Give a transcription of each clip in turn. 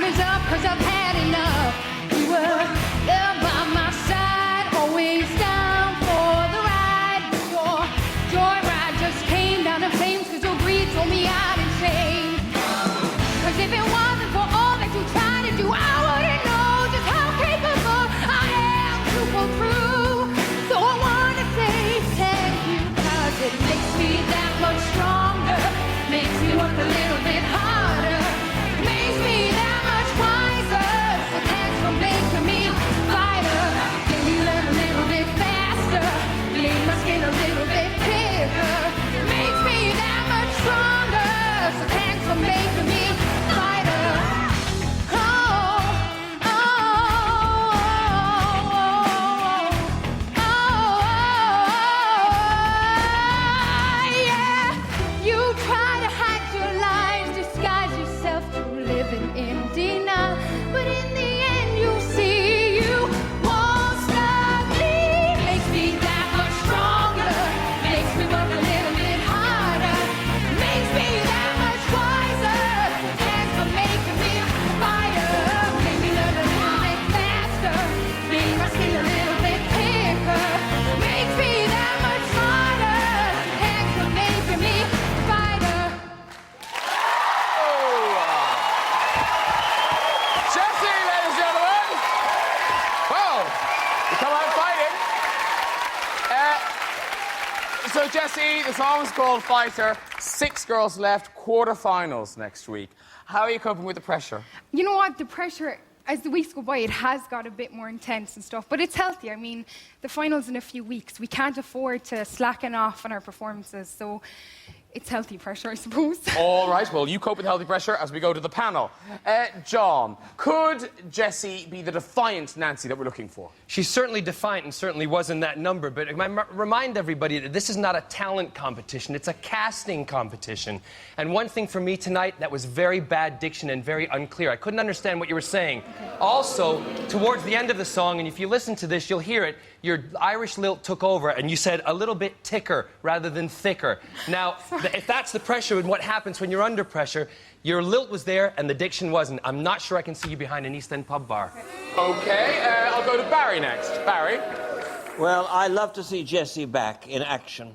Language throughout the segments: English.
is up, 'cause I've had enough. You were there by my side, always down for the ride. Your joyride just came down in flames, 'cause your greed drove me out insane. 'Cause if it wasn't for all that you tried to do, I wouldn't know just how capable I am to go through. So I wanna say thank you, 'cause it makes me that much stronger, makes me work a little bit harder, makes me that much wiser. So thanks for making me fighter, made me learn a little bit faster, made my skin a little bit bigger, makes me that much stronger. So thanks for making me fighter. Oh, oh, oh, oh, yeah. You try to hide your lies, disguise yourself through living in denial, but in the end you see you won't stop me. Makes me that much stronger, makes me work a little bit harder, makes me that much wiser. Thanks for making me fighter, made me learn a little bit faster, made my skin a little bit thicker, makes me that much smarter. Thanks for making me fighter. Jessie, ladies and gentlemen. Well, you come out fighting. So, Jessie, the song's called Fighter. 6 girls left, quarterfinals next week. How are you coping with the pressure? You know what? The pressure, as the weeks go by, it has got a bit more intense and stuff, but it's healthy. I mean, the final's in a few weeks. We can't afford to slacken off on our performances, so it's healthy pressure, I suppose. All right, well, you cope with healthy pressure as we go to the panel. John, could Jessie be the defiant Nancy that we're looking for? She's certainly defiant and certainly was in that number, but I remind everybody that this is not a talent competition, it's a casting competition. And one thing for me tonight, that was very bad diction and very unclear. I couldn't understand what you were saying. Also, towards the end of the song, and if you listen to this, you'll hear it, your Irish lilt took over and you said a little bit ticker rather than thicker. Now, if that's the pressure and what happens when you're under pressure, your lilt was there and the diction wasn't. I'm not sure I can see you behind an East End pub bar. Okay, I'll go to Barry next. Barry? Well, I love to see Jessie back in action.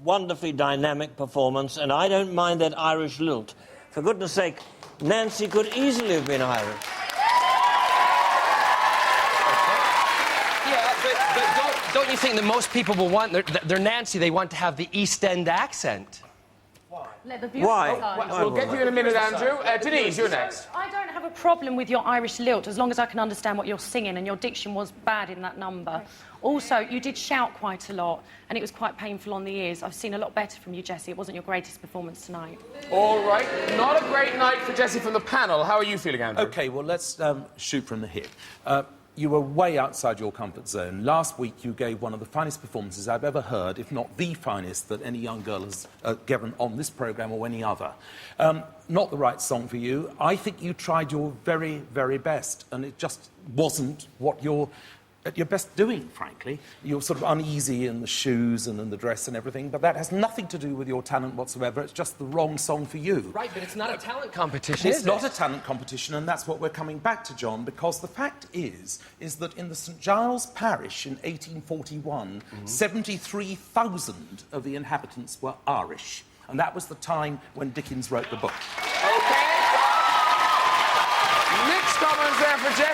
Wonderfully dynamic performance, and I don't mind that Irish lilt. For goodness sake, Nancy could easily have been Irish. Yeah, but don't you think that most people will want, they're Nancy, they want to have the East End accent? Why? We'll get to you in a minute, Andrew. Denise, you're next. I don't have a problem with your Irish lilt as long as I can understand what you're singing, and your diction was bad in that number. Also, you did shout quite a lot, and it was quite painful on the ears. I've seen a lot better from you, Jessie. It wasn't your greatest performance tonight. All right, not a great night for Jessie from the panel. How are you feeling, Andrew? OK, well, let's shoot from the hip. You were way outside your comfort zone. Last week, you gave one of the finest performances I've ever heard, if not the finest, that any young girl has given on this programme or any other. Not the right song for you. I think you tried your very, very best, and it just wasn't what you're at your best doing, frankly. You're sort of uneasy in the shoes and in the dress and everything, but that has nothing to do with your talent whatsoever. It's just the wrong song for you. Right, but it's not a talent competition, It's not a talent competition, and that's what we're coming back to, John, because the fact is that in the St Giles parish in 1841, 73,000 of the inhabitants were Irish, and that was the time when Dickens wrote the book. OK. Mixed comments there for Jessie.